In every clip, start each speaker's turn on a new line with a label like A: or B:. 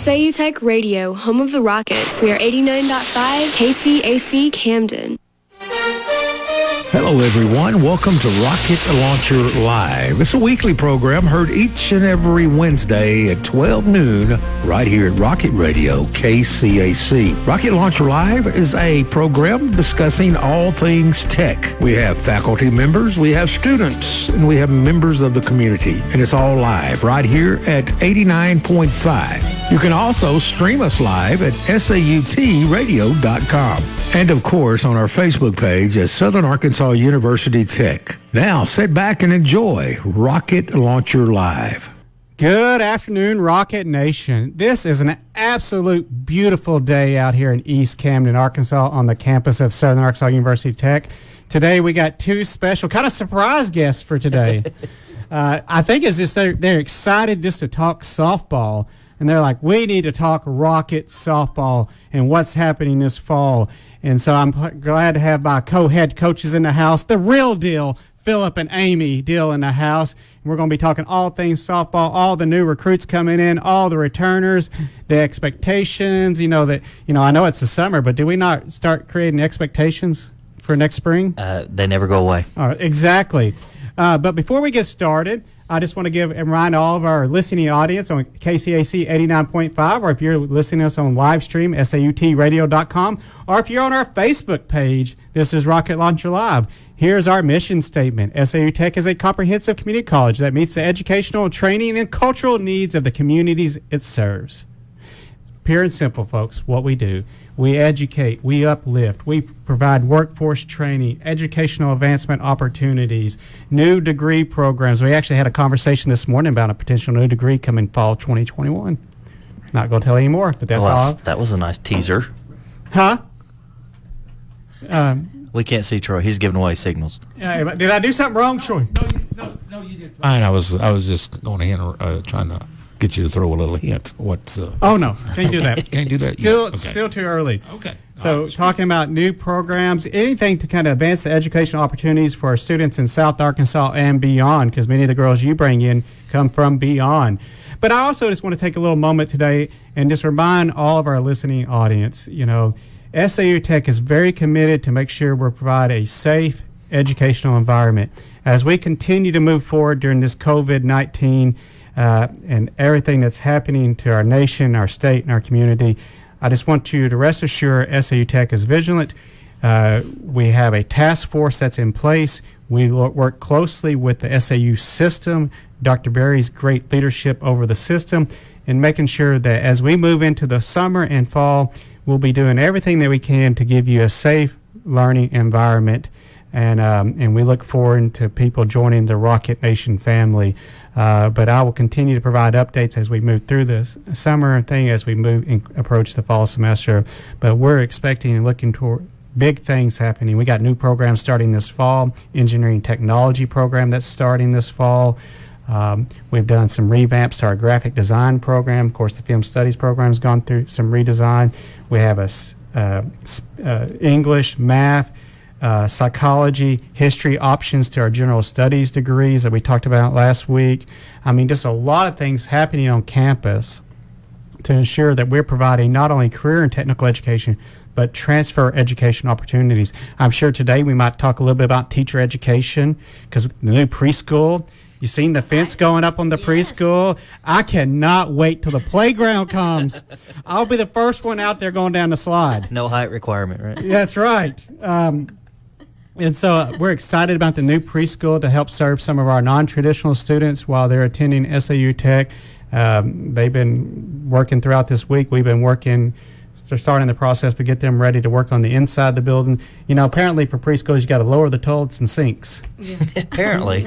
A: SAU Tech Radio, home of the Rockets. We are 89.5 KCAC Camden.
B: Hello, everyone. Welcome to Rocket Launcher Live. It's a weekly program heard each and every Wednesday at 12 noon right here at Rocket Radio, KCAC. Rocket Launcher Live is a program discussing all things tech. We have faculty members, we have students, and we have members of the community. And it's all live right here at 89.5. You can also stream us live at sautradio.com. And, of course, on our Facebook page at Southern Arkansas University Tech. Now, sit back and enjoy Rocket Launcher Live.
C: Good afternoon, Rocket Nation. This is an absolute beautiful day out here in East Camden, Arkansas, on the campus of Southern Arkansas University Tech. Today, we got two special kind of surprise guests for today. I think it's just they're excited just to talk softball. And they're like, we need to talk Rocket softball and what's happening this fall. And so I'm glad to have my co-head coaches in the house, the real deal, Philip and Amy Deal in the house. And we're going to be talking all things softball, all the new recruits coming in, all the returners, the expectations. I know it's the summer, but do we not start creating expectations for next spring?
D: They never go away.
C: All right, exactly. But before we get started, I just want to remind all of our listening audience on KCAC 89.5, or if you're listening to us on live stream, sautradio.com, or if you're on our Facebook page, this is Rocket Launcher Live. Here's our mission statement. SAU Tech is a comprehensive community college that meets the educational, training, and cultural needs of the communities it serves. Pure and simple, folks, what we do. We educate, we uplift, we provide workforce training, educational advancement opportunities, new degree programs. We actually had a conversation this morning about a potential new degree coming fall 2021. Not going to tell you more, but that's all.
D: That was a nice teaser.
C: Huh?
D: We can't see Troy. He's giving away signals.
C: Did I do something wrong, Troy?
B: No, you did fine. I was just going to trying to get you to throw a little hint.
C: Oh, no. Can't do that.
B: Can't do that.
C: Still too early.
B: Okay.
C: So talking about new programs, anything to kind of advance the educational opportunities for our students in South Arkansas and beyond, because many of the girls you bring in come from beyond. But I also just want to take a little moment today and just remind all of our listening audience, SAU Tech is very committed to make sure we provide a safe educational environment. As we continue to move forward during this COVID-19 and everything that's happening to our nation, our state, and our community, I just want you to rest assured SAU Tech is vigilant. We have a task force that's in place. We work closely with the SAU system, Dr. Berry's great leadership over the system, and making sure that as we move into the summer and fall, we'll be doing everything that we can to give you a safe learning environment. And we look forward to people joining the Rocket Nation family. But I will continue to provide updates as we move through this summer thing, as we approach the fall semester. But we're expecting and looking toward big things happening. We got new programs starting this fall, engineering technology program that's starting this fall. We've done some revamps to our graphic design program. Of course, the film studies program has gone through some redesign. We have English, math, psychology, history options to our general studies degrees that we talked about last week. I mean, just a lot of things happening on campus to ensure that we're providing not only career and technical education, but transfer education opportunities. I'm sure today we might talk a little bit about teacher education, because the new preschool, you seen the fence going up on the preschool? I cannot wait till the playground comes. I'll be the first one out there going down the slide.
D: No height requirement, right?
C: That's right. And so we're excited about the new preschool to help serve some of our non-traditional students while they're attending SAU Tech. They've been working throughout this week. We've been working, they're starting the process to get them ready to work on the inside of the building. Apparently for preschools, you got to lower the toilets and sinks.
D: Yeah. Apparently.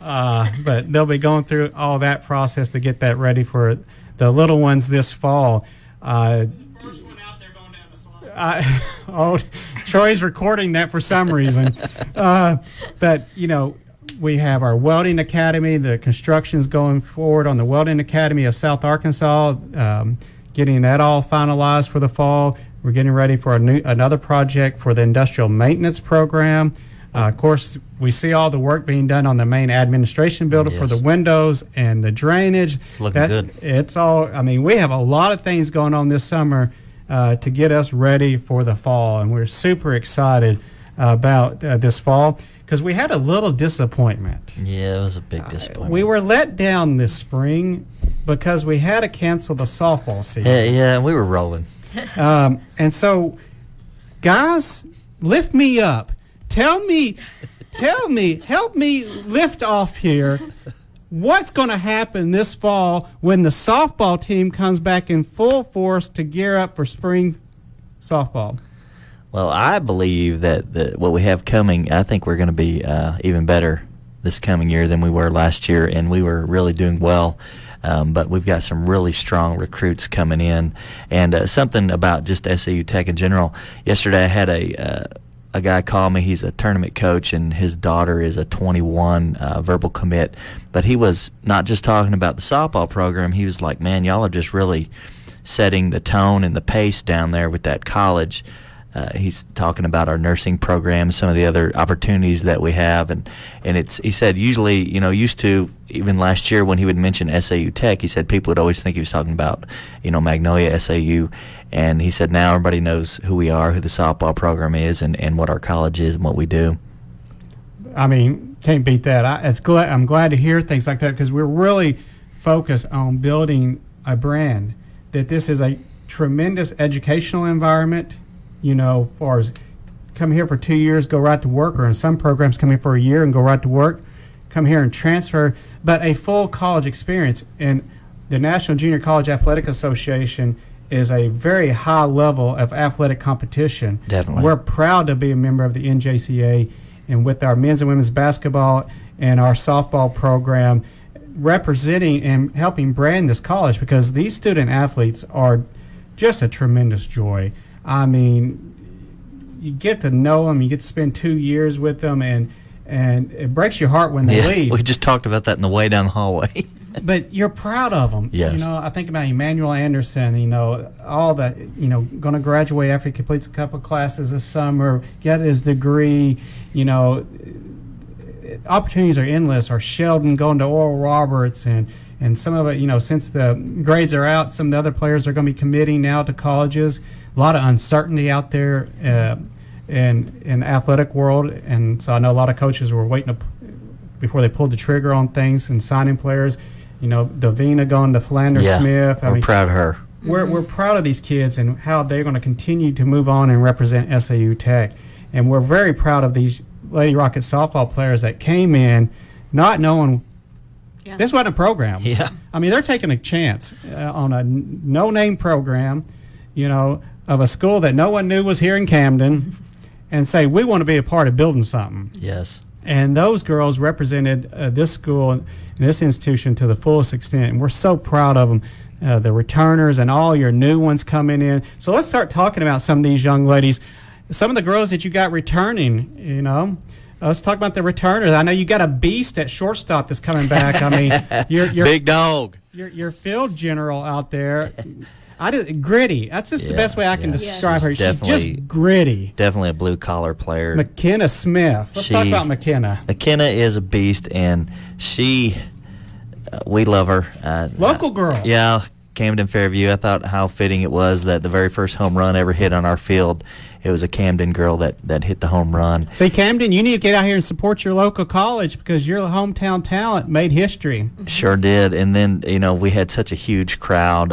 C: But they'll be going through all that process to get that ready for the little ones this fall. First one out there going down the slide. Troy's recording that for some reason. But, we have our Welding Academy. The construction's going forward on the Welding Academy of South Arkansas, getting that all finalized for the fall. We're getting ready for another project for the industrial maintenance program. Of course, we see all the work being done on the main administration building for
D: Yes.
C: the windows and the drainage.
D: It's looking good.
C: It's all, I mean, we have a lot of things going on this summer to get us ready for the fall, and we're super excited about this fall because we had a little disappointment.
D: Yeah, it was a big disappointment.
C: We were let down this spring because we had to cancel the softball season.
D: Yeah, we were rolling.
C: And so, guys, lift me up. Tell me, help me lift off here. What's going to happen this fall when the softball team comes back in full force to gear up for spring softball?
D: Well, I believe that what we have coming, I think we're going to be even better this coming year than we were last year, and we were really doing well. But we've got some really strong recruits coming in. And something about just SAU Tech in general, yesterday I had a guy call me. He's a tournament coach, and his daughter is a 21 verbal commit. But he was not just talking about the softball program. He was like, man, y'all are just really setting the tone and the pace down there with that college. He's talking about our nursing program, some of the other opportunities that we have, and he said usually, used to, even last year when he would mention SAU Tech, he said people would always think he was talking about, Magnolia SAU, and he said now everybody knows who we are, who the softball program is, and what our college is and what we do.
C: I mean, can't beat that. I'm glad to hear things like that because we're really focused on building a brand, that this is a tremendous educational environment. As far as come here for 2 years, go right to work, or in some programs come here for a year and go right to work, come here and transfer, but a full college experience. And the National Junior College Athletic Association is a very high level of athletic competition.
D: Definitely.
C: We're proud to be a member of the NJCA, and with our men's and women's basketball and our softball program representing and helping brand this college, because these student athletes are just a tremendous joy. I mean, you get to know them, you get to spend 2 years with them, and it breaks your heart when they leave.
D: We just talked about that in the way down the hallway.
C: But you're proud of them.
D: Yes.
C: I think about Emmanuel Anderson, all that, going to graduate after he completes a couple classes this summer, get his degree, opportunities are endless. Or Sheldon going to Oral Roberts, and some of it, since the grades are out, some of the other players are going to be committing now to colleges. A lot of uncertainty out there in the athletic world, and so I know a lot of coaches were waiting before they pulled the trigger on things and signing players. Davina going to Philander Smith.
D: We're proud of her.
C: We're proud of these kids and how they're going to continue to move on and represent SAU Tech, and we're very proud of these Lady Rocket softball players that came in not knowing. Yeah. This wasn't a program.
D: Yeah.
C: I mean, they're taking a chance on a no-name program, of a school that no one knew was here in Camden, and say, we want to be a part of building something.
D: Yes.
C: And those girls represented this school and this institution to the fullest extent, and we're so proud of them, the returners and all your new ones coming in. So let's start talking about some of these young ladies. Some of the girls that you got returning, let's talk about the returners. I know you got a beast at shortstop that's coming back. I mean, you're
D: big dog.
C: Your field general out there. Gritty. That's just the best way I can describe her. She's just gritty.
D: Definitely a blue-collar player.
C: Mckenna Smith. Let's talk about McKenna.
D: McKenna is a beast, and we love her.
C: Local girl.
D: Yeah, Camden Fairview. I thought how fitting it was that the very first home run ever hit on our field, it was a Camden girl that hit the home run.
C: See, Camden, you need to get out here and support your local college because your hometown talent made history.
D: Sure did. And then, we had such a huge crowd.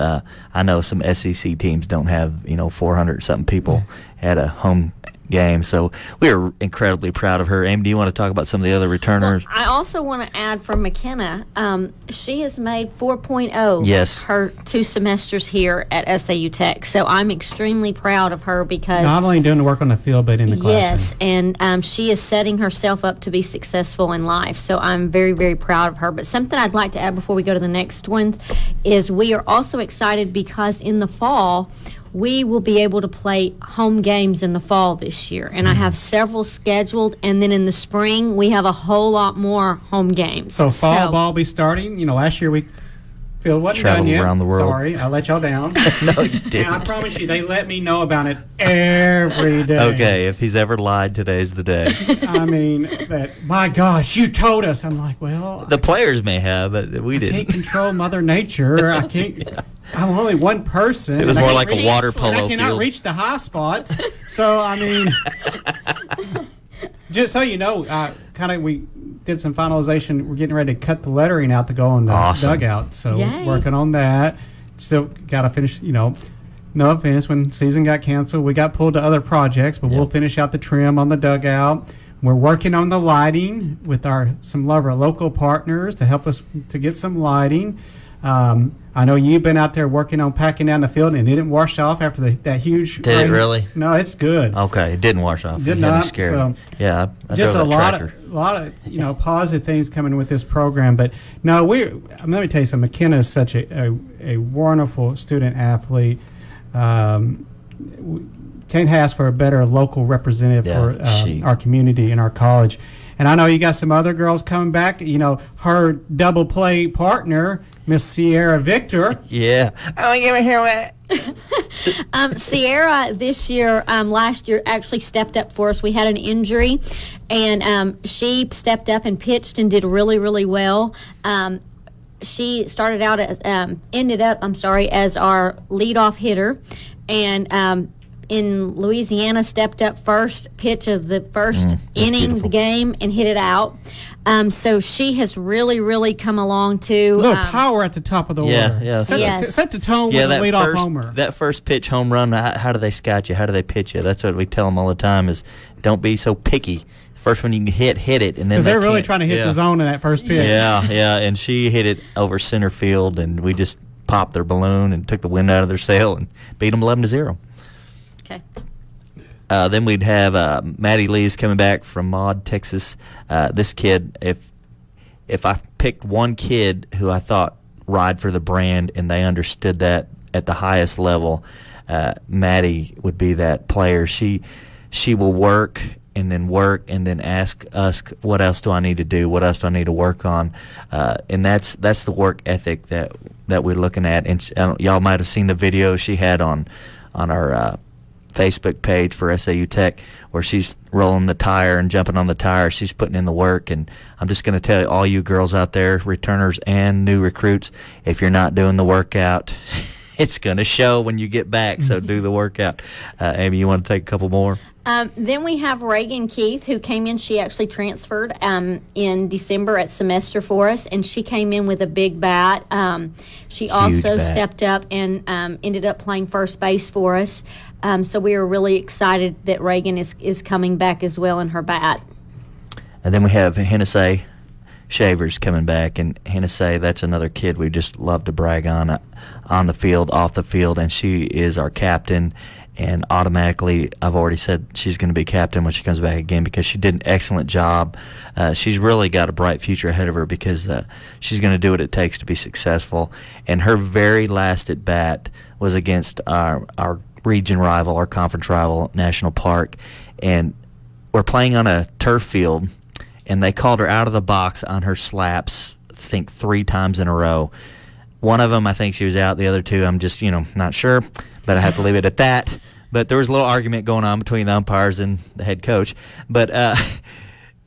D: I know some SEC teams don't have, 400-something people at a home game. So we are incredibly proud of her. Amy, do you want to talk about some of the other returners?
E: Well, I also want to add from McKenna, she has made 4.0
D: yes.
E: her 2 semesters here at SAU Tech. So I'm extremely proud of her because
C: not only doing the work on the field, but in the classroom.
E: Yes, and she is setting herself up to be successful in life. So I'm very, very proud of her. But something I'd like to add before we go to the next one is we are also excited because in the fall, we will be able to play home games in the fall this year, and I have several scheduled, and then in the spring we have a whole lot more home games.
C: So fall ball be starting. Last year we field wasn't
D: Traveled
C: done yet.
D: around the world.
C: Sorry, I let y'all down.
D: No, you
C: And
D: didn't.
C: I promise you, they let me know about it every day.
D: Okay, if he's ever lied, today's the day.
C: I mean, my gosh, you told us. I'm like, well,
D: The players may have, but we
C: I can't
D: didn't.
C: control Mother Nature. I can't. I'm only one person.
D: It was
C: and I
D: more
C: can't
D: like a
C: reach-
D: water
C: and
D: polo
C: I cannot
D: field.
C: reach the high spots. So I mean, just so you know, we did some finalization. We're getting ready to cut the lettering out to go on the
D: Awesome.
C: dugout. So
E: Yay.
C: working on that. Still got to finish. No offense, when season got canceled, we got pulled to other projects, but we'll finish out the trim on the dugout. We're working on the lighting with some of our local partners to help us to get some lighting. I know you've been out there working on packing down the field, and it didn't wash off after that huge.
D: Did it
C: rain.
D: really?
C: No, it's good.
D: Okay, it didn't wash off.
C: Did
D: You had me
C: not,
D: scared.
C: so-
D: Yeah, I
C: Just
D: drove
C: a
D: that
C: lot
D: tractor.
C: of positive things coming with this program. But no, let me tell you something. McKenna is such a wonderful student athlete. Can't ask for a better local representative for our community and our college. And I know you got some other girls coming back. Her double play partner, Miss Sierra Victor.
D: Yeah. I want to give a hear what.
E: Sierra last year actually stepped up for us. We had an injury, and she stepped up and pitched and did really, really well. She started out ended up as our leadoff hitter, and in Louisiana stepped up first pitch of the first inning of
D: beautiful.
E: the game and hit it out. So she has really, really come along too.
C: A little power at the top of the order.
D: Yeah.
C: Set the tone
D: Yeah,
C: with a leadoff
D: first,
C: homer.
D: that first pitch home run, how do they scout you? How do they pitch you? That's what we tell them all the time is don't be so picky. First one you can hit it. And then
C: Because they're really
D: can't-
C: trying to hit the zone in that first pitch.
D: Yeah, and she hit it over center field, and we just popped their balloon and took the wind out of their sail and beat them 11-0.
E: Okay.
D: Then we'd have Maddie Lee's coming back from Maud, Texas. This kid, if I picked one kid who I thought ride for the brand and they understood that at the highest level, Maddie would be that player. She will work and then ask us, what else do I need to do? What else do I need to work on? And that's the work ethic that we're looking at. And y'all might have seen the video she had on our Facebook page for SAU Tech, where she's rolling the tire and jumping on the tire. She's putting in the work, and I'm just going to tell all you girls out there, returners and new recruits, if you're not doing the workout, it's going to show when you get back. So do the workout. Amy, you want to take a couple more?
E: Then we have Reagan Keith, who came in. She actually transferred in December at semester for us, and she came in with a big bat. She also
D: bat.
E: stepped up and ended up playing first base for us. So we are really excited that Reagan is coming back as well in her bat.
D: And then we have Hennessy Shavers coming back, and Hennessy, that's another kid we just love to brag on the field, off the field, and she is our captain. And automatically, I've already said she's going to be captain when she comes back again because she did an excellent job. She's really got a bright future ahead of her because she's going to do what it takes to be successful. And her very last at bat was against our region rival, our conference rival, National Park. And we're playing on a turf field, and they called her out of the box on her slaps, I think 3 times in a row. One of them, I think she was out. The other 2, I'm just, not sure, but I have to leave it at that. But there was a little argument going on between the umpires and the head coach. But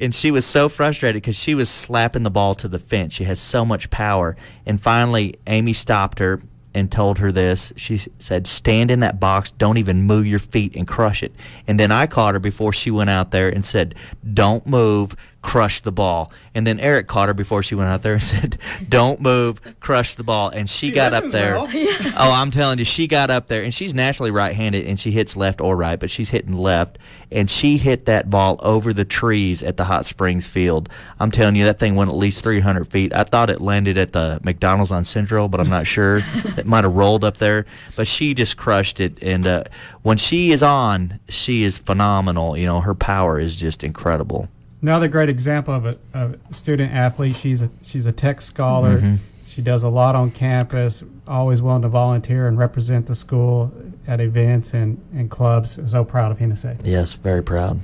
D: and she was so frustrated because she was slapping the ball to the fence. She has so much power. And finally, Amy stopped her and told her this. She said, stand in that box, don't even move your feet, and crush it. And then I caught her before she went out there and said, don't move, crush the ball. And then Eric caught her before she went out there and said, don't move, crush the ball. And she got up there.
C: Well.
D: Oh, I'm telling you, she got up there, and she's naturally right-handed, and she hits left or right, but she's hitting left, and she hit that ball over the trees at the Hot Springs field. I'm telling you, that thing went at least 300 feet. I thought it landed at the McDonald's on Central, but I'm not sure. It might have rolled up there, but she just crushed it, and when she is on, she is phenomenal. Her power is just incredible.
C: Another great example of a student athlete. She's a tech scholar.
D: Mm-hmm.
C: She does a lot on campus, always willing to volunteer and represent the school at events and clubs. So proud of Hennessy.
D: Yes, very proud.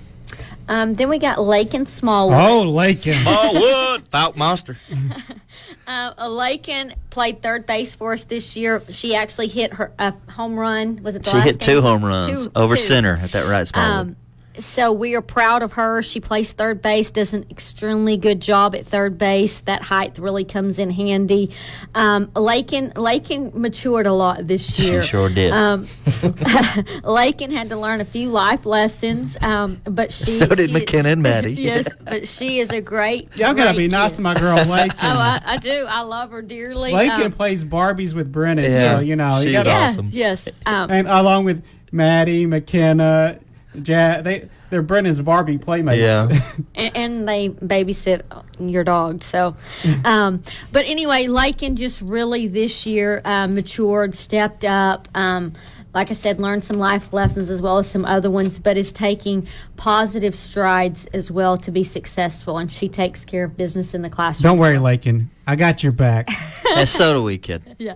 E: Then we got Lake and Smallwood.
C: Oh, Lakin.
D: Smallwood! Falk Monster.
E: Lakin played third base for us this year. She actually hit her home run. Was it the
D: She
E: last
D: hit
E: game?
D: 2 home runs over
E: two.
D: center at that right spot.
E: So we are proud of her. She plays third base, does an extremely good job at third base. That height really comes in handy. Lakin matured a lot this year.
D: She sure did.
E: Lakin had to learn a few life lessons, but
D: So did McKenna and Maddie.
E: Yes, but she is a great.
C: Y'all gotta
E: great
C: be nice
E: kid.
C: to my girl Lakin.
E: Oh, I do. I love her dearly.
C: Lakin plays Barbies with Brennan,
D: Yeah.
C: so you know you
D: She's
C: gotta,
D: awesome.
E: Yes.
C: and along with Maddie, McKenna, they're Brennan's Barbie playmates.
D: Yeah.
E: and they babysit your dog. So, but anyway, Lakin just really this year matured, stepped up. Like I said, learned some life lessons as well as some other ones, but is taking positive strides as well to be successful. And she takes care of business in the classroom.
C: Don't worry, Lakin. I got your back.
D: And so do we, kid.
E: Yeah.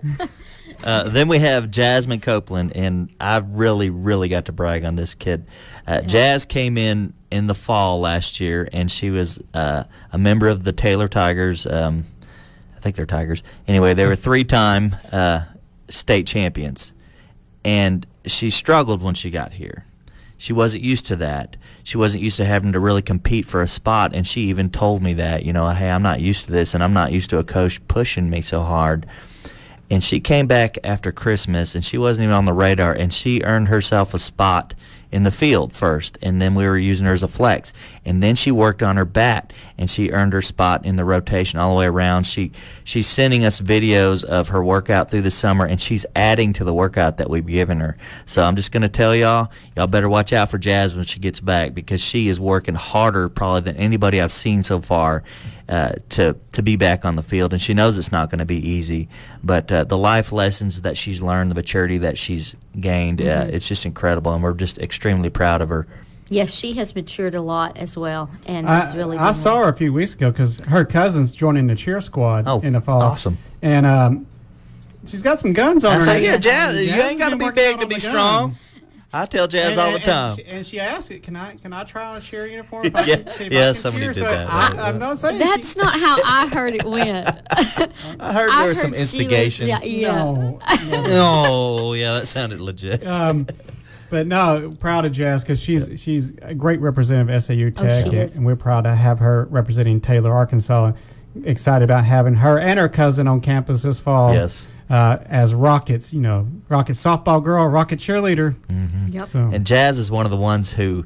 D: Then we have Jasmine Copeland, and I really, really got to brag on this kid. Jazz came in the fall last year, and she was a member of the Taylor Tigers. I think they're Tigers. Anyway, they were 3-time state champions, and she struggled when she got here. She wasn't used to that. She wasn't used to having to really compete for a spot, and she even told me that, hey, I'm not used to this, and I'm not used to a coach pushing me so hard. And she came back after Christmas, and she wasn't even on the radar, and she earned herself a spot in the field first, and then we were using her as a flex. And then she worked on her bat, and she earned her spot in the rotation all the way around. She's sending us videos of her workout through the summer, and she's adding to the workout that we've given her. So I'm just going to tell y'all better watch out for Jazz when she gets back, because she is working harder probably than anybody I've seen so far to be back on the field. And she knows it's not going to be easy, but the life lessons that she's learned, the maturity that she's gained, it's just incredible, and we're just extremely proud of her.
E: Yes, she has matured a lot as well, and is really.
C: I saw her a few weeks ago because her cousin's joining the cheer squad in the fall.
D: Awesome.
C: And she's got some guns on her.
D: Yeah, Jazz, you
C: Jazz
D: ain't got to
C: been
D: be
C: working
D: big
C: out
D: to
C: on
D: be
C: the
D: strong.
C: guns.
D: I tell Jazz all the time.
C: And she asked, "Can I try on a cheer uniform?" If I
D: Yeah,
C: can see if
D: yeah,
C: I can
D: somebody
C: cheer?"
D: did
C: So
D: that.
C: I'm not saying
E: That's not how I heard it went.
D: I heard there was some
E: she
D: instigation.
E: yeah.
D: Oh, yeah, that sounded legit.
C: But no, proud of Jazz because she's a great representative of SAU Tech,
E: she is.
C: and we're proud to have her representing Taylor, Arkansas. Excited about having her and her cousin on campus this fall.
D: Yes.
C: As Rockets, Rockets softball girl, Rocket cheerleader.
E: Yep.
C: So
D: And Jazz is one of the ones who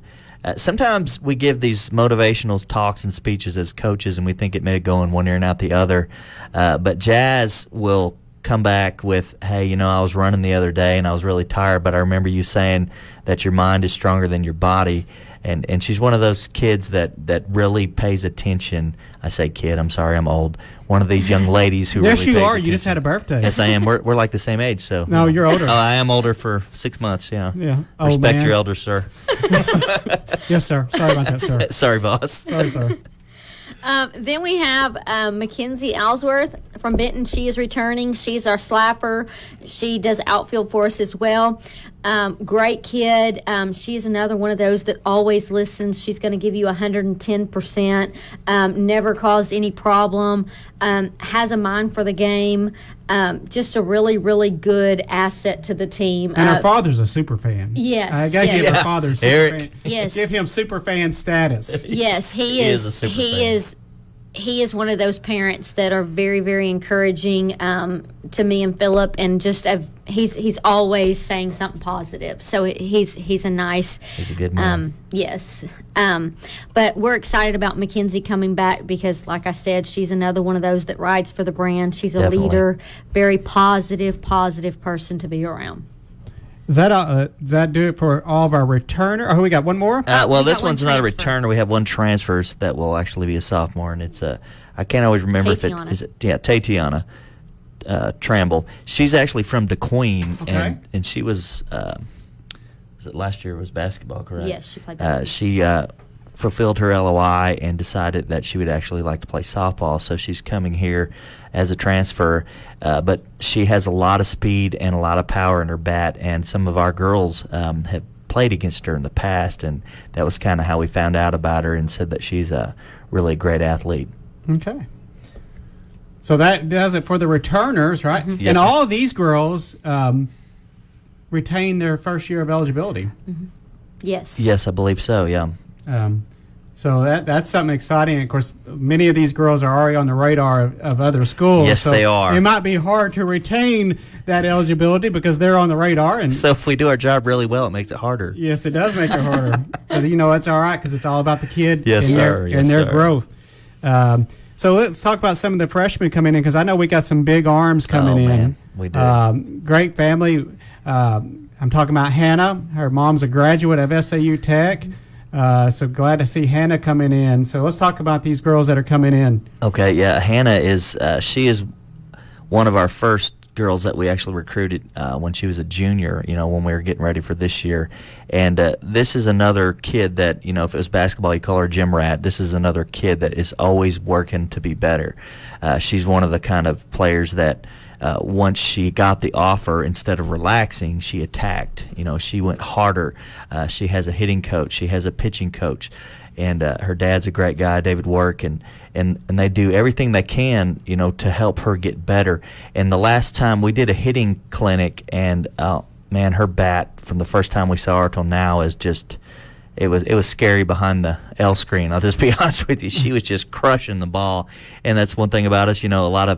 D: sometimes we give these motivational talks and speeches as coaches, and we think it may go in one ear and out the other. But Jazz will come back with, hey, I was running the other day and I was really tired, but I remember you saying that your mind is stronger than your body. And she's one of those kids that really pays attention. I say kid, I'm sorry, I'm old. One of these young ladies who
C: yes,
D: really
C: you
D: pays
C: are.
D: attention.
C: You just had a birthday.
D: Yes, I am. We're like the same age, so.
C: No, you're older.
D: Oh, I am older for 6 months, yeah.
C: Yeah. Old
D: Respect
C: man.
D: your elders, sir.
C: Yes, sir. Sorry about that, sir.
D: Sorry, boss.
C: Sorry, sir.
E: Then we have Mackenzie Ellsworth from Benton. She is returning. She's our slapper. She does outfield for us as well. Great kid. She's another one of those that always listens. She's going to give you 110%. Never caused any problem. Has a mind for the game. Just a really, really good asset to the team.
C: And her father's a super fan.
E: Yes,
C: I gotta
E: yes.
C: give her father super
D: Eric.
C: fan.
E: Yes.
C: Give him super fan status.
E: Yes, he
D: is
E: is.
D: a super
E: He
D: fan.
E: is. He is one of those parents that are very, very encouraging to me and Philip, and just he's always saying something positive. So he's a nice.
D: He's a good man.
E: Yes, but we're excited about Mackenzie coming back because, like I said, she's another one of those that rides for the brand. She's a
D: Definitely.
E: leader, very positive person to be around.
C: Does that do it for all of our returner? Oh, we got one more?
D: Well,
E: we
D: this
E: got one
D: one's not a
E: transfer.
D: returner. We have one transfers that will actually be a sophomore, and it's I can't always remember if
E: Tatiana.
D: Tatiana Tramble. She's actually from DeQueen,
C: Okay.
D: and she was it last year? It was basketball, correct?
E: Yes, she played basketball.
D: She fulfilled her LOI and decided that she would actually like to play softball, so she's coming here as a transfer. But she has a lot of speed and a lot of power in her bat, and some of our girls have played against her in the past, and that was kind of how we found out about her and said that she's a really great athlete.
C: Okay. So that does it for the returners, right?
E: Mm-hmm.
D: Yes,
C: And
D: sir.
C: all of these girls retain their first year of eligibility.
E: Yes.
D: Yes, I believe so. Yeah.
C: So that's something exciting. Of course, many of these girls are already on the radar of other schools.
D: Yes,
C: so
D: they are.
C: It might be hard to retain that eligibility because they're on the radar. And
D: So if we do our job really well, it makes it harder.
C: yes, it does make it harder. But it's all right because it's all about the kid
D: Yes,
C: and
D: sir.
C: their,
D: Yes,
C: and their
D: sir.
C: growth. So let's talk about some of the freshmen coming in because I know we got some big arms coming in.
D: Man, we do.
C: Great family. I'm talking about Hannah. Her mom's a graduate of SAU Tech. So glad to see Hannah coming in. So let's talk about these girls that are coming in.
D: Okay, yeah. Hannah is she is one of our first girls that we actually recruited when she was a junior. When we were getting ready for this year, and this is another kid that if it was basketball, you call her gym rat. This is another kid that is always working to be better. She's one of the kind of players that. Once she got the offer, instead of relaxing, she attacked. She went harder. She has a hitting coach. She has a pitching coach. And her dad's a great guy, David Work, and they do everything they can, to help her get better. And the last time we did a hitting clinic, and man, her bat from the first time we saw her till now is just. It was scary behind the L screen. I'll just be honest with you. She was just crushing the ball, and that's one thing about us. A lot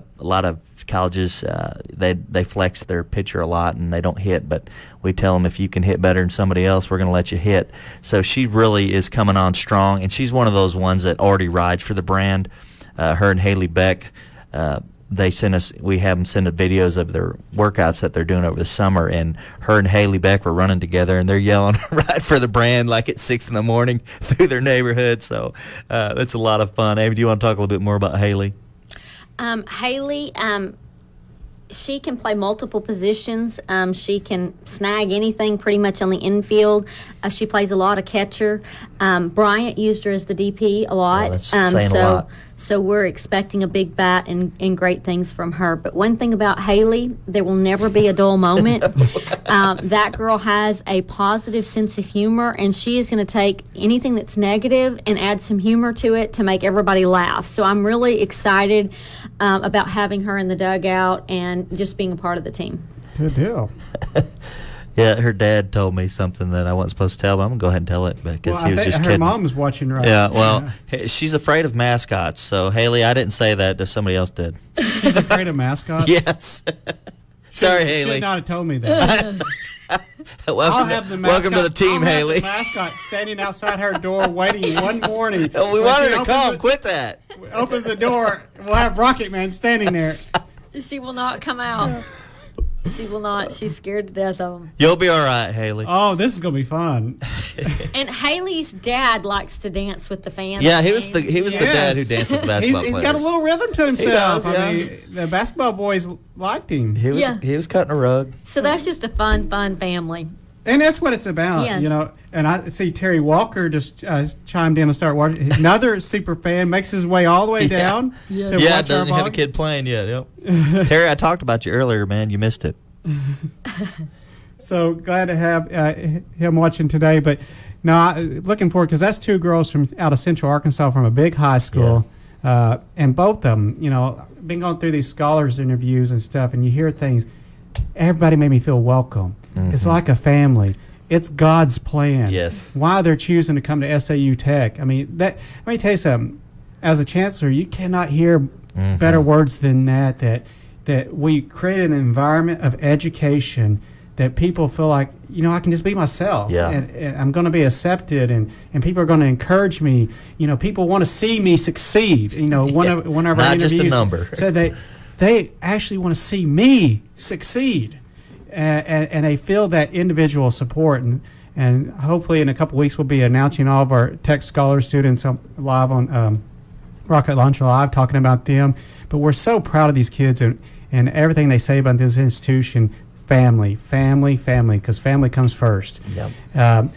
D: of colleges they flex their pitcher a lot and they don't hit, but we tell them if you can hit better than somebody else, we're going to let you hit. So she really is coming on strong, and she's one of those ones that already rides for the brand. Her and Haley Beck. We have them send us videos of their workouts that they're doing over the summer, and her and Haley Beck were running together, and they're yelling right for the brand like at 6 a.m. through their neighborhood. So that's a lot of fun. Amy, do you want to talk a little bit more about Haley?
E: Haley, she can play multiple positions. She can snag anything pretty much on the infield. She plays a lot of catcher. Bryant used her as the DP a lot.
D: Yeah, that's saying a lot.
E: So we're expecting a big bat and great things from her. But one thing about Haley, there will never be a dull moment. That girl has a positive sense of humor, and she is going to take anything that's negative and add some humor to it to make everybody laugh. So I'm really excited about having her in the dugout and just being a part of the team.
C: Good deal.
D: Yeah, her dad told me something that I wasn't supposed to tell, but I'm going to go ahead and tell it because
C: Well,
D: he
C: I
D: was
C: think
D: just
C: her
D: kidding.
C: mom's watching right
D: Yeah, well, she's afraid of mascots. So, Haley, I didn't say that. Somebody else did.
C: She's afraid of mascots.
D: Yes. Sorry, Haley.
C: Should not have told me that. I'll
D: welcome,
C: have the
D: welcome to the
C: mascot-
D: team,
C: I'll have
D: Haley.
C: the mascot standing outside her door waiting one morning.
D: Oh, we
C: When
D: wanted
C: she
D: to
C: opens
D: come.
C: the-
D: Quit that.
C: Opens the door. We'll have Rocket Man standing there.
E: She will not come out. She will not. She's scared to death of them.
D: You'll be all right, Haley.
C: Oh, this is gonna be fun.
E: And Haley's dad likes to dance with the fans.
D: Yeah, he was the dad who
C: Yes.
D: danced with the basketball
C: He's
D: players.
C: got a little rhythm to himself.
D: does, yeah.
C: I mean, the basketball boys liked him,
E: Yeah.
D: He was cutting a rug.
E: So that's just a fun family.
C: and that's what it's about.
E: Yes.
C: And I see Terry Walker just chimed in and started watching. Another super fan makes his way all the way down to
D: Yeah,
C: watch our
D: doesn't have a
C: ball.
D: kid playing yet. Yep. Terry, I talked about you earlier, man. You missed it.
C: So glad to have him watching today. But no, looking forward because that's two girls from out of Central Arkansas from a big high school, and both of them, been going through these scholars interviews and stuff, and you hear things. Everybody made me feel welcome. It's like a family. It's God's plan.
D: Yes.
C: Why they're choosing to come to SAU Tech. I mean, let me tell you something. As a chancellor, you cannot hear better words than that we create an environment of education that people feel like, I can just be myself.
D: Yeah.
C: And I'm going to be accepted, and people are going to encourage me. People want to see me succeed. One of our
D: Not just a
C: interviews
D: number.
C: said they actually want to see me succeed. And they feel that individual support, and hopefully in a couple weeks we'll be announcing all of our Tech Scholar students live on Rocket Launcher Live, talking about them. But we're so proud of these kids and everything they say about this institution. Family, because family comes first.
D: Yep.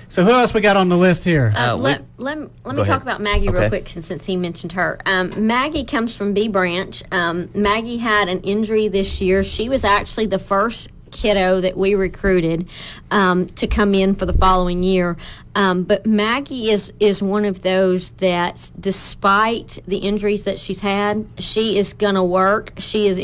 C: So who else we got on the list here?
E: Let me
D: ahead.
E: talk about Maggie real
D: Okay.
E: quick since he mentioned her. Maggie comes from B Branch. Maggie had an injury this year. She was actually the first kiddo that we recruited to come in for the following year. But Maggie is one of those that, despite the injuries that she's had, she is going to work. She is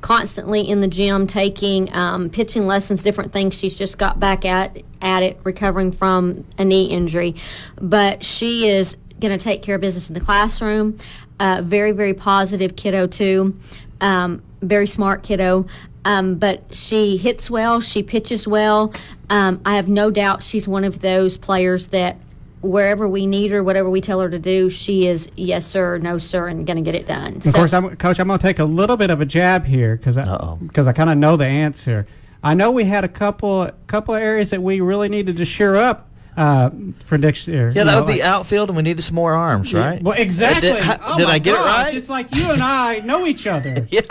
E: constantly in the gym taking pitching lessons, different things. She's just got back at it, recovering from a knee injury. But she is going to take care of business in the classroom. Very, very positive kiddo, too. Very smart kiddo. But she hits well. She pitches well. I have no doubt she's one of those players that wherever we need her, whatever we tell her to do, she is yes, sir, no, sir, and going to get it done.
C: Of course, Coach, I'm going to take a little bit of a jab here because I kind of know the answer. I know we had a couple of areas that we really needed to shore up for next year.
D: Yeah, that would be outfield, and we needed some more arms, right?
C: Well, exactly.
D: Did I get it right?
C: It's like you and I know each other.
D: Yeah,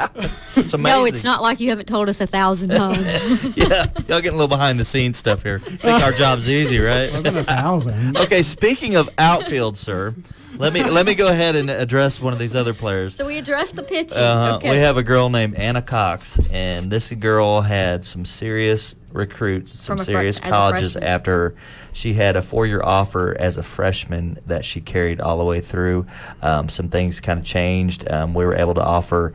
D: it's amazing.
E: No, it's not like you haven't told us 1,000 times.
D: Yeah, y'all getting a little behind the scenes stuff here. Think our job's easy, right?
C: Wasn't 1,000.
D: Okay, speaking of outfield, sir, let me go ahead and address one of these other players.
E: So we addressed the pitching.
D: We have a girl named Anna Cox, and this girl had some serious recruits, some serious colleges after she had a 4-year offer as a freshman that she carried all the way through. Some things kind of changed. We were able to offer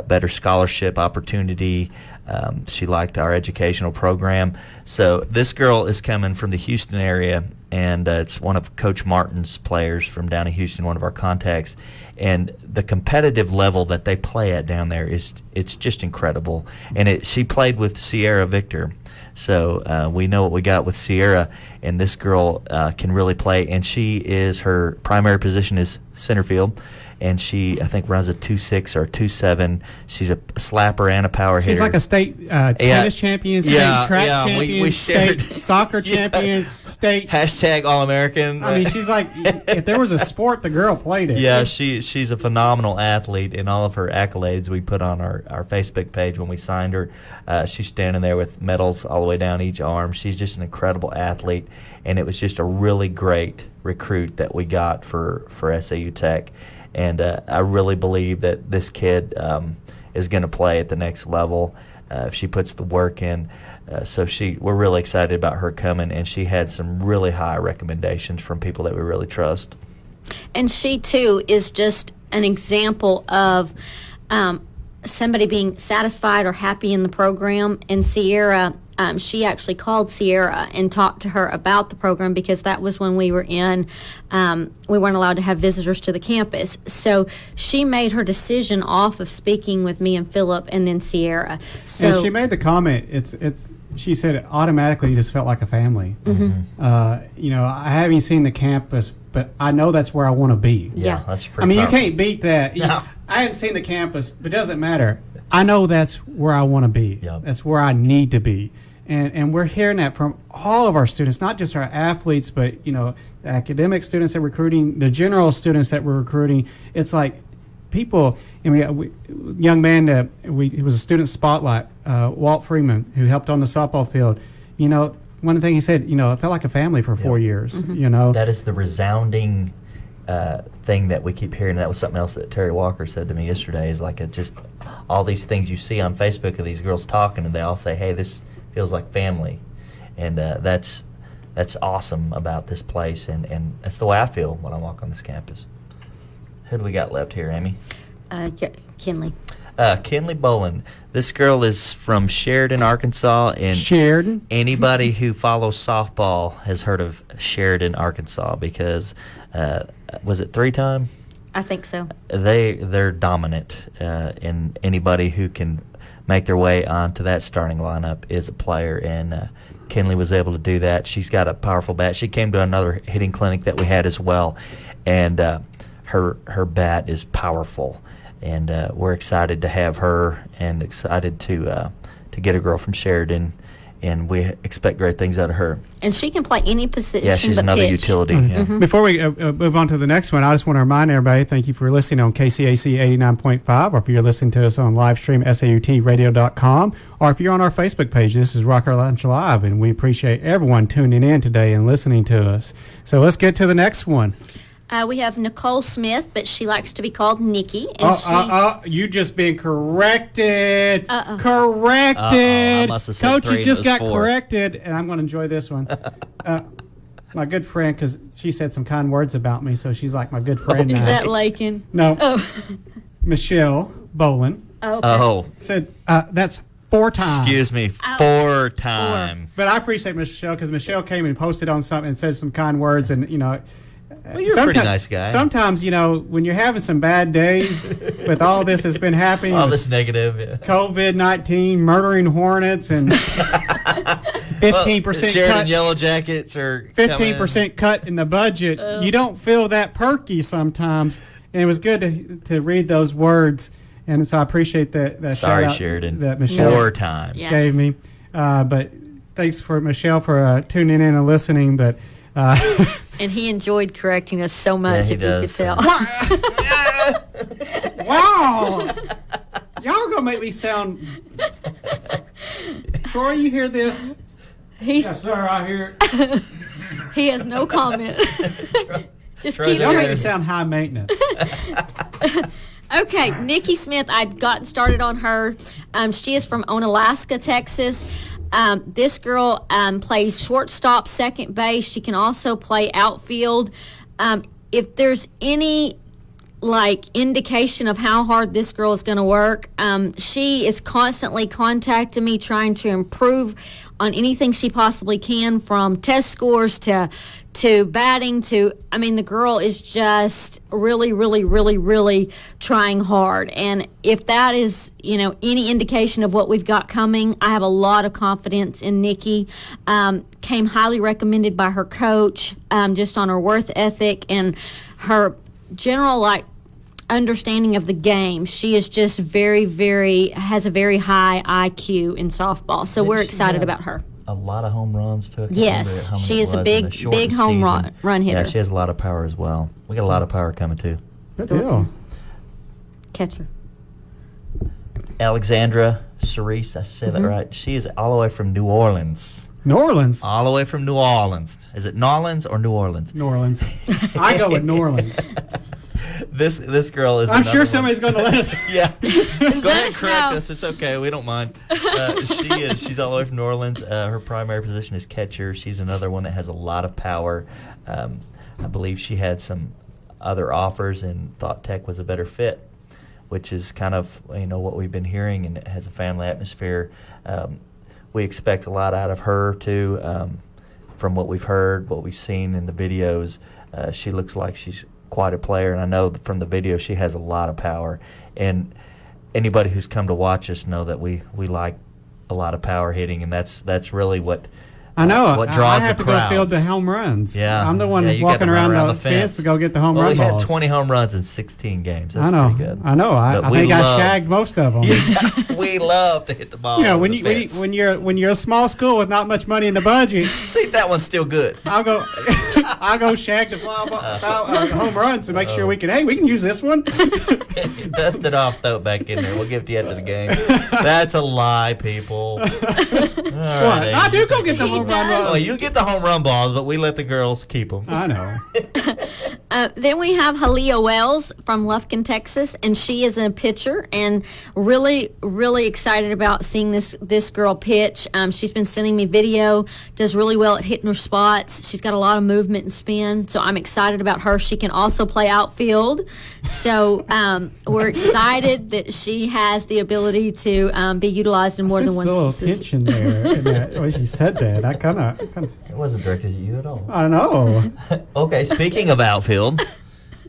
D: better scholarship opportunity. She liked our educational program. So this girl is coming from the Houston area, and it's one of Coach Martin's players from down in Houston, one of our contacts. And the competitive level that they play at down there it's just incredible. And she played with Sierra Victor. So we know what we got with Sierra, and this girl can really play. And her primary position is center field, and she, I think, runs a 2.6 or 2.7. She's a slapper and a power hitter.
C: She's like a state tennis champion, state track champion,
D: we
C: state soccer champion, state
D: hashtag All-American.
C: I mean, she's like, if there was a sport, the girl played it.
D: Yeah, she's a phenomenal athlete, and all of her accolades we put on our Facebook page when we signed her. She's standing there with medals all the way down each arm. She's just an incredible athlete, and it was just a really great recruit that we got for SAU Tech. And I really believe that this kid is going to play at the next level if she puts the work in. So we're really excited about her coming, and she had some really high recommendations from people that we really trust.
E: And she, too, is just an example of somebody being satisfied or happy in the program. And Sierra, she actually called Sierra and talked to her about the program because that was when we were we weren't allowed to have visitors to the campus. So she made her decision off of speaking with me and Philip and then Sierra. So
C: and she made the comment, she said it automatically just felt like a family.
E: Mm-hmm.
C: I haven't seen the campus, but I know that's where I want to be.
E: Yeah.
D: That's pretty
C: you can't beat that.
D: No.
C: I haven't seen the campus, but it doesn't matter. I know that's where I want to be.
D: Yep.
C: That's where I need to be. And we're hearing that from all of our students, not just our athletes, but, the academic students that we're recruiting, the general students that we're recruiting. It's like people, and young man that he was a student spotlight, Walt Freeman, who helped on the softball field. One thing he said, it felt like a family for 4 years.
E: Mm-hmm.
D: That is the resounding thing that we keep hearing. That was something else that Terry Walker said to me yesterday. Is like just all these things you see on Facebook of these girls talking, and they all say, "Hey, this feels like family," and that's awesome about this place, and that's the way I feel when I walk on this campus. Who do we got left here, Amy?
E: Kinley.
D: Kinley Boland. This girl is from Sheridan, Arkansas, and
C: Sheridan.
D: Anybody who follows softball has heard of Sheridan, Arkansas, because was it 3-time?
E: I think so.
D: They're dominant, and anybody who can make their way onto that starting lineup is a player, and Kinley was able to do that. She's got a powerful bat. She came to another hitting clinic that we had as well, and her bat is powerful, and we're excited to have her and excited to get a girl from Sheridan, and we expect great things out of her.
E: And she can play any position.
D: Yeah, she's
E: but
D: another
E: pitch.
D: utility.
C: Mm-hmm.
D: Yeah.
E: Mm-hmm.
C: Before we move on to the next one, I just want to remind everybody, thank you for listening on KCAC 89.5, or if you're listening to us on live stream, sautradio.com, or if you're on our Facebook page. This is Rock Our Lunch Live, and we appreciate everyone tuning in today and listening to us. So let's get to the next one.
E: We have Nicole Smith, but she likes to be called Nikki. And
C: You just been corrected. Corrected.
D: I must have said
C: Coach
D: three,
C: has just
D: and it was
C: got
D: four.
C: corrected, and I'm going to enjoy this one. My good friend, because she said some kind words about me, so she's like my good friend
E: Is
C: now.
E: that Lakin?
C: No.
E: Oh.
C: Michelle Boland
E: Oh, okay.
D: Oh,
C: said that's 4 times.
D: excuse me,
E: Ow.
D: 4 time.
C: But I appreciate Michelle because Michelle came and posted on something and said some kind words, and
D: Well, you're a pretty nice guy.
C: Sometimes when you're having some bad days with all this that's been happening,
D: All
C: with
D: this negative. Yeah.
C: COVID-19, murdering hornets, and 15%
D: Sheridan
C: cut.
D: Yellow Jackets are
C: 15% cut in the budget. You don't feel that perky sometimes, and it was good to read those words, and so I appreciate that.
D: Sorry,
C: shout out
D: Sheridan.
C: that Michelle
D: 4 time.
E: Yeah.
C: gave me. But thanks for Michelle for tuning in and listening. But
E: And he enjoyed correcting us so much,
D: he
E: if
D: does.
E: you could tell.
C: wow, y'all gonna make me sound. Troy, you hear this?
E: He's,
C: sir, I hear it.
E: he has no comment. Just
D: Troy's
E: keep
C: Y'all make
D: okay.
C: me sound high maintenance.
E: Okay, Nikki Smith, I've gotten started on her. She is from Onalaska, Texas. This girl plays shortstop, second base. She can also play outfield. If there's any indication of how hard this girl is going to work, she is constantly contacting me, trying to improve on anything she possibly can, from test scores to batting to, the girl is just really, really, really, really trying hard. And if that is, any indication of what we've got coming, I have a lot of confidence in Nikki. Came highly recommended by her coach, just on her worth ethic and her general, understanding of the game. She is just has a very high IQ in softball. So we're excited about her.
D: A lot of home runs too. I can't
E: Yes,
D: remember how many
E: she
D: it
E: is a
D: was
E: big-
D: in shortened
E: big home
D: season.
E: run hitter.
D: Yeah, she has a lot of power as well. We got a lot of power coming too.
C: Good deal.
E: Catcher.
D: Alexandra Cerise, I said that right. She is all the way from New Orleans.
C: New Orleans.
D: All the way from New Orleans. Is it Nolans or New Orleans?
C: New Orleans. I go with New Orleans.
D: This girl is.
C: I'm
D: another
C: sure
D: one.
C: somebody's going to let us.
D: Yeah. Go ahead and
E: us
D: correct
E: know.
D: us. It's okay. We don't mind. She's all the way from New Orleans. Her primary position is catcher. She's another one that has a lot of power. I believe she had some other offers and thought Tech was a better fit, which is kind of what we've been hearing, and it has a family atmosphere. We expect a lot out of her too. From what we've heard, what we've seen in the videos, she looks like she's quite a player, and I know that from the video she has a lot of power. And anybody who's come to watch us know that we like a lot of power hitting, and that's really what
C: I know.
D: what draws
C: I have
D: the
C: to
D: crowds.
C: go field the home runs.
D: Yeah,
C: I'm the one
D: yeah, you gotta
C: walking
D: run
C: around,
D: around
C: the
D: the
C: fence to go get the home
D: Well,
C: run
D: we had
C: balls.
D: 20 home runs in 16 games. That's
C: I know.
D: pretty good.
C: I know. I
D: But we
C: think I
D: love-
C: shagged most of them.
D: We love to hit the ball. over
C: when
D: the
C: you
D: fence.
C: when you're a small school with not much money in the budget,
D: See if that one's still good.
C: I'll go shag the home runs to make sure we can use this one.
D: Dust it off, throw it back in there. We'll give it to you after the game. That's a lie, people. All right,
C: I do go get the
E: He
C: home run
E: does.
D: Well,
C: balls.
D: you get the home run balls, but we let the girls keep them.
C: I know.
E: Then we have Helio Wells from Lufkin, Texas, and she is a pitcher, and really, really excited about seeing this girl pitch. She's been sending me video, does really well at hitting her spots. She's got a lot of movement and spin, so I'm excited about her. She can also play outfield, so we're excited that she has the ability to be utilized in more
C: I
E: than
C: sensed
E: one
C: a little
E: position.
C: tension there in that, when she said that. I kind of,
D: It wasn't directed at you at all.
C: I know.
D: Okay, speaking of outfield,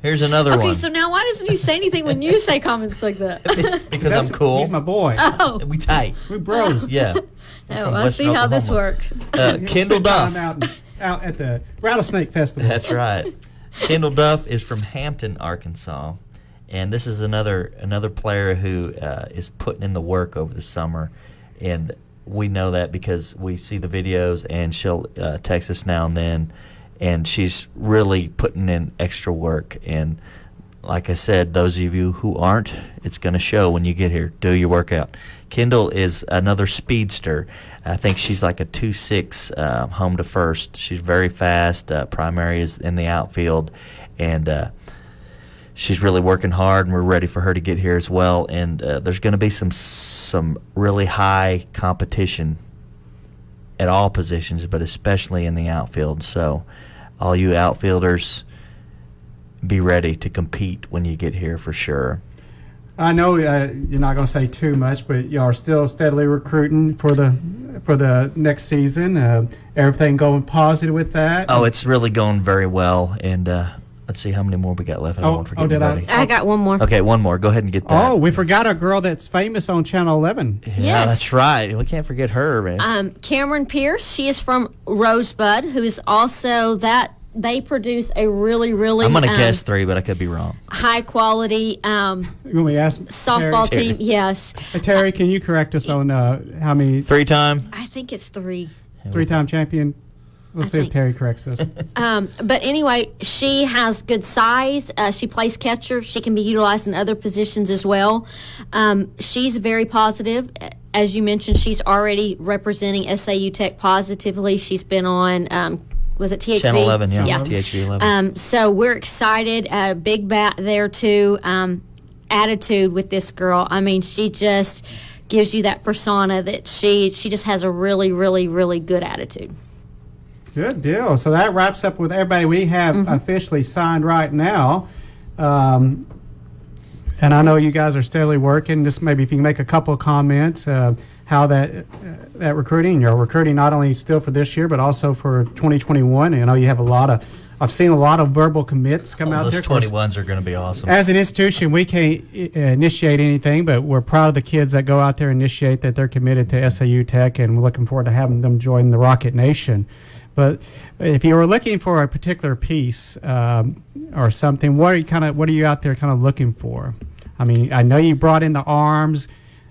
D: here's another
E: Okay,
D: one.
E: so now why doesn't he say anything when you say comments like that?
D: Because I'm cool.
C: He's my boy.
E: Oh,
D: We tight.
C: We bros.
D: Yeah.
E: oh,
D: from
E: I see
D: Western
E: how this
D: Oklahoma.
E: works.
C: He'll
D: Kendall
C: spend time
D: Duff.
C: out at the Rattlesnake Festival.
D: That's right. Kendall Duff is from Hampton, Arkansas, and this is another player who is putting in the work over the summer, and we know that because we see the videos, and she'll text us now and then, and she's really putting in extra work. And like I said, those of you who aren't, it's going to show when you get here. Do your workout. Kendall is another speedster. I think she's like a 2.6 home to first. She's very fast. Primary is in the outfield, and she's really working hard, and we're ready for her to get here as well. And there's going to be some really high competition at all positions, but especially in the outfield. So all you outfielders, be ready to compete when you get here for sure.
C: I know you're not going to say too much, but you are still steadily recruiting for the next season. Everything going positive with that?
D: Oh, it's really going very well. And let's see how many more we got left. I don't want to forget anybody.
E: I got one more.
D: Okay, one more. Go ahead and get that.
C: Oh, we forgot a girl that's famous on Channel 11.
D: Yeah,
E: Yes.
D: that's right. We can't forget her, man.
E: Cameron Pierce, she is from Rosebud, who is also they produce a really, really
D: I'm going to guess 3, but I could be wrong.
E: high quality
C: When we ask
E: softball
C: Terry,
E: team. Yes.
C: Terry, can you correct us on how many
D: 3-time?
E: I think it's 3.
C: three-time champion? Let's see if
E: think-
C: Terry corrects us.
E: But anyway, she has good size. She plays catcher. She can be utilized in other positions as well. She's very positive. As you mentioned, she's already representing SAU Tech positively. She's been on, was it THV?
D: Channel 11, yeah. THV 11.
E: So we're excited. Big bat there too. Attitude with this girl. I mean, she just gives you that persona that she just has a really, really, really good attitude.
C: Good deal. So that wraps up with everybody we have officially signed right now. And I know you guys are steadily working. Just maybe if you can make a couple of comments, how that recruiting, you're recruiting not only still for this year, but also for 2021. And I know you have I've seen a lot of verbal commits come out
D: Those
C: there. Of course,
D: 21s are going to be awesome.
C: as an institution, we can't initiate anything, but we're proud of the kids that go out there and initiate that they're committed to SAU Tech, and we're looking forward to having them join the Rocket Nation. But if you were looking for a particular piece or something, what are you out there kind of looking for? I mean, I know you brought in the arms.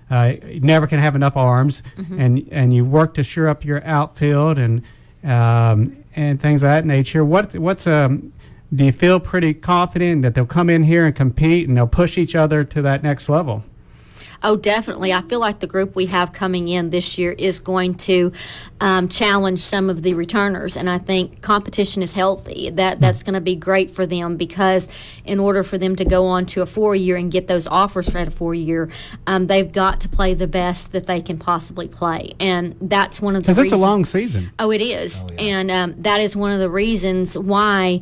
C: You never can have enough arms, and you work to shore up your outfield and things of that nature. Do you feel pretty confident that they'll come in here and compete and they'll push each other to that next level?
E: Oh, definitely. I feel like the group we have coming in this year is going to challenge some of the returners, and I think competition is healthy. That's going to be great for them, because in order for them to go on to a 4-year and get those offers for a 4-year, they've got to play the best that they can possibly play, and that's one of the reasons.
C: Because it's a long season.
E: Oh, it is. And that is one of the reasons why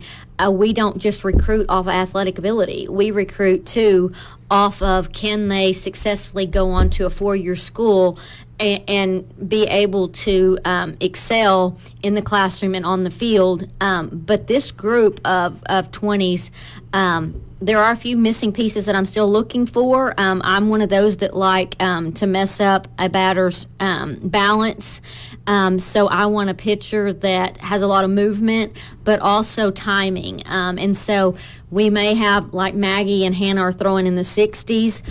E: we don't just recruit off of athletic ability. We recruit, too, off of can they successfully go on to a 4-year school and be able to excel in the classroom and on the field. But this group of 20s, there are a few missing pieces that I'm still looking for. I'm one of those that like to mess up a batter's balance. So I want a pitcher that has a lot of movement, but also timing. And so we may have, like Maggie and Hannah are throwing in the 60s.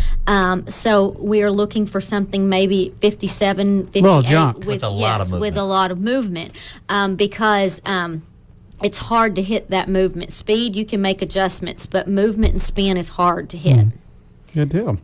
E: So we are looking for something maybe 57, 58.
C: Little jump.
D: With a lot of movement.
E: With a lot of movement. Because it's hard to hit that movement. Speed, you can make adjustments, but movement and spin is hard to hit.
C: Good deal.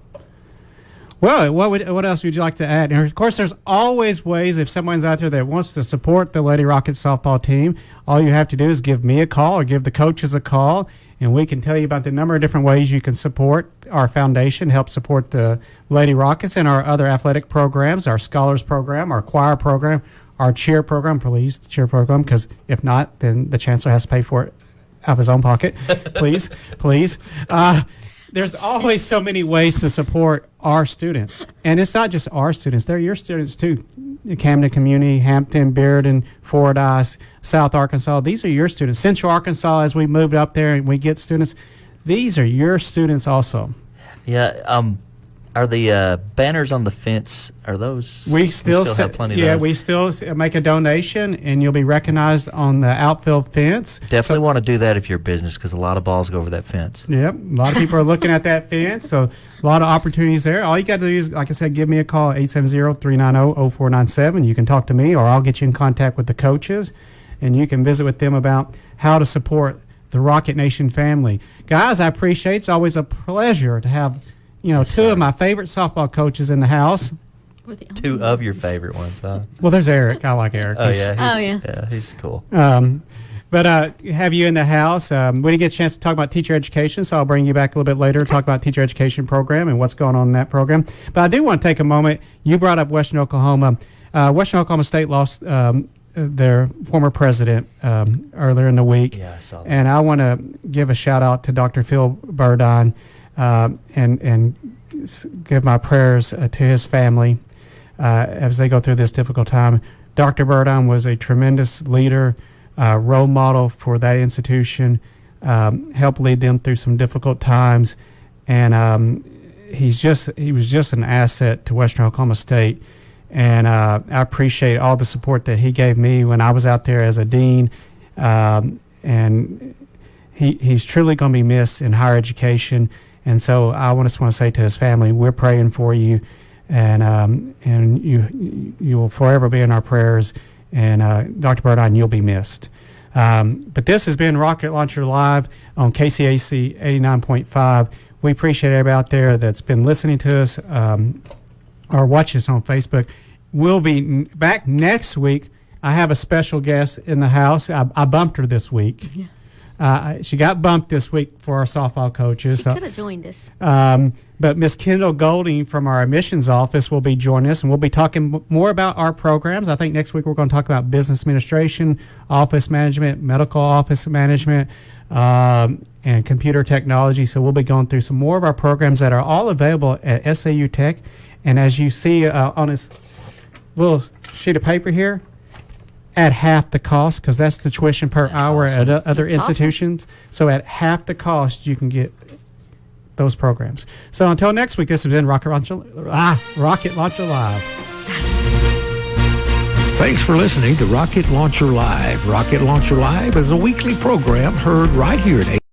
C: Well, what else would you like to add? And of course, there's always ways. If someone's out there that wants to support the Lady Rockets softball team, all you have to do is give me a call or give the coaches a call, and we can tell you about the number of different ways you can support our foundation, help support the Lady Rockets and our other athletic programs, our scholars program, our choir program, our cheer program, please, the cheer program, because if not, then the chancellor has to pay for it out of his own pocket. Please. There's always so many ways to support our students. And it's not just our students. They're your students, too. Camden Community, Hampton, Bearden, Fordyce, South Arkansas. These are your students. Central Arkansas, as we moved up there and we get students, these are your students also.
D: Yeah, are the banners on the fence, are those?
C: We still
D: have plenty of those?
C: we still make a donation, and you'll be recognized on the outfield fence.
D: Definitely want to do that if you're a business, because a lot of balls go over that fence.
C: Yep, a lot of people are looking at that fence, so a lot of opportunities there. All you got to do is, like I said, give me a call, 870-390-0497. You can talk to me, or I'll get you in contact with the coaches, and you can visit with them about how to support the Rocket Nation family. Guys, I appreciate it. It's always a pleasure to have, two of my favorite softball coaches in the house.
D: Two of your favorite ones, huh?
C: Well, there's Eric. I like Eric.
D: Oh, yeah.
E: Yeah,
D: he's cool.
C: But have you in the house. We didn't get a chance to talk about teacher education, so I'll bring you back a little bit later to talk about teacher education program and what's going on in that program. But I do want to take a moment. You brought up Western Oklahoma. Western Oklahoma State lost their former president earlier in the week.
D: Yeah, I saw that.
C: And I want to give a shout out to Dr. Phil Burdine and give my prayers to his family as they go through this difficult time. Dr. Burdine was a tremendous leader, role model for that institution, helped lead them through some difficult times, and he was just an asset to Western Oklahoma State. And I appreciate all the support that he gave me when I was out there as a dean. And he's truly going to be missed in higher education. And so I just want to say to his family, we're praying for you, and you will forever be in our prayers. And Dr. Burdine, you'll be missed. But this has been Rocket Launcher Live on KCAC 89.5. We appreciate everybody out there that's been listening to us. Or watch us on Facebook. We'll be back next week. I have a special guest in the house. I bumped her this week. Yeah. She got bumped this week for our softball coaches.
E: She could have joined us.
C: But Miss Kendall Golding from our admissions office will be joining us, and we'll be talking more about our programs. I think next week we're going to talk about business administration, office management, medical office management, and computer technology. So we'll be going through some more of our programs that are all available at SAU Tech. And as you see on this little sheet of paper here, at half the cost, because that's the tuition per hour
D: awesome.
C: at other
E: That's
C: institutions. So at half the cost, you can get those programs. So until next week, this has been Rocket Launcher Live.
B: Thanks for listening to Rocket Launcher Live. Rocket Launcher Live is a weekly program heard right here at